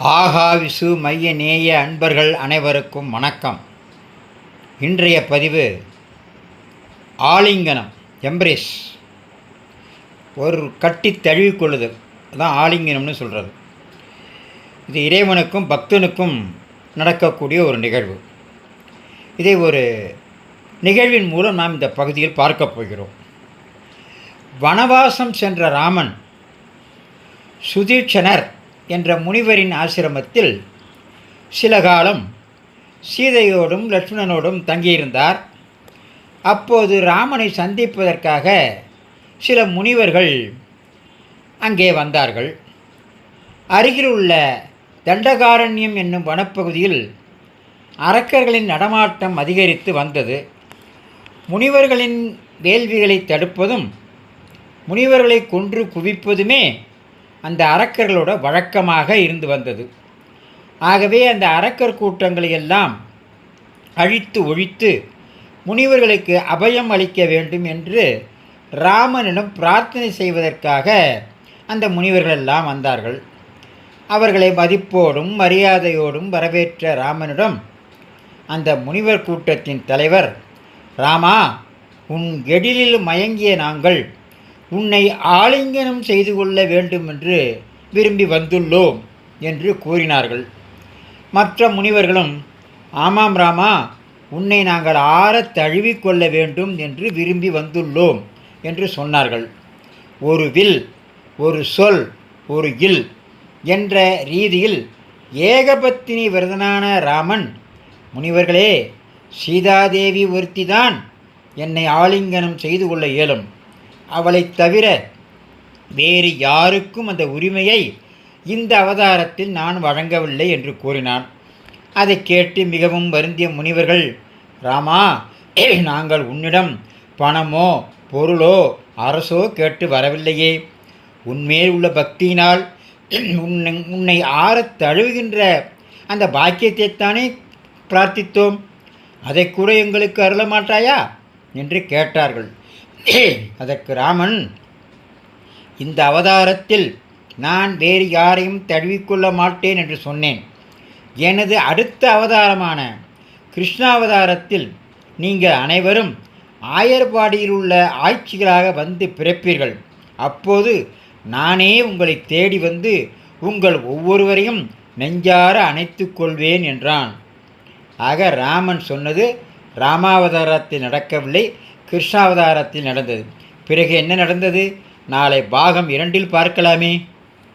ஆகாவிசு மைய நேய அன்பர்கள் அனைவருக்கும் வணக்கம். இன்றைய பதிவு ஆலிங்கனம், எம்ப்ரேஸ், ஒரு கட்டி தழுவிக்கொள்ளுதல். அதுதான் ஆலிங்கனம்னு சொல்கிறது. இது இறைவனுக்கும் பக்தனுக்கும் நடக்கக்கூடிய ஒரு நிகழ்வு. இதை ஒரு நிகழ்வின் மூலம் நாம் இந்த பகுதியில் பார்க்கப் போகிறோம். வனவாசம் சென்ற ராமன் சுதீட்சணர் என்ற முனிவரின் ஆசிரமத்தில் சில காலம் சீதையோடும் லட்சுமணனோடும் தங்கியிருந்தார். அப்போது ராமனை சந்திப்பதற்காக சில முனிவர்கள் அங்கே வந்தார்கள். அருகிலுள்ள தண்டகாரண்யம் என்னும் வனப்பகுதியில் அரக்கர்களின் நடமாட்டம் அதிகரித்து வந்தது. முனிவர்களின் வேள்விகளை தடுப்பதும் முனிவர்களை கொன்று குவிப்பதுமே அந்த அரக்கர்களோட வழக்கமாக இருந்து வந்தது. ஆகவே அந்த அரக்கர் கூட்டங்களை எல்லாம் அழித்து ஒழித்து முனிவர்களுக்கு அபயம் அளிக்க வேண்டும் என்று ராமனிடம் பிரார்த்தனை செய்வதற்காக அந்த முனிவர்கள் எல்லாம் வந்தார்கள். அவர்களை மதிப்போடும் மரியாதையோடும் வரவேற்ற ராமனிடம் அந்த முனிவர் கூட்டத்தின் தலைவர், ராமா, உன் எழிலில் மயங்கிய நாங்கள் உன்னை ஆலிங்கனம் செய்து கொள்ள வேண்டும் என்று விரும்பி வந்துள்ளோம் என்று கூறினார்கள். மற்ற முனிவர்களும், ஆமாம் ராமா, உன்னை நாங்கள் ஆறத் தழுவிக்கொள்ள வேண்டும் என்று விரும்பி வந்துள்ளோம் என்று சொன்னார்கள். ஒரு வில், ஒரு சொல், ஒரு இல் என்ற ரீதியில் ஏகபத்தினி விரதனான ராமன், முனிவர்களே, சீதாதேவி ஒருத்திதான் என்னை ஆலிங்கனம் செய்து கொள்ள இயலும். அவளைத் தவிர வேறு யாருக்கும் அந்த உரிமையை இந்த அவதாரத்தில் நான் வழங்கவில்லை என்று கூறினான். அதை கேட்டு மிகவும் வருந்திய முனிவர்கள், ராமா, நாங்கள் உன்னிடம் பணமோ பொருளோ அரசோ கேட்டு வரவில்லையே. உன்மேல் உள்ள பக்தியினால் உன்னை ஆறத் தழுவுகின்ற அந்த பாக்கியத்தைத்தானே பிரார்த்தித்தோம். அதை கூட எங்களுக்கு அருள மாட்டாயா என்று கேட்டார்கள். அதற்கு ராமன், இந்த அவதாரத்தில் நான் வேறு யாரையும் தழுவிக்கொள்ள மாட்டேன் என்று சொன்னேன். எனது அடுத்த அவதாரமான கிருஷ்ணாவதாரத்தில் நீங்கள் அனைவரும் ஆயர்பாடியில் உள்ள ஆட்சிகளாக வந்து பிறப்பீர்கள். அப்போது நானே உங்களை தேடி வந்து உங்கள் ஒவ்வொருவரையும் நெஞ்சார அணைத்து கொள்வேன் என்றான். ஆக ராமன் சொன்னது ராமாவதாரத்தில் நடக்கவில்லை, கிருஷ்ணாவதாரத்தில் நடந்தது. பிறகு என்ன நடந்தது? நாளை பாகம் 2 பார்க்கலாமே.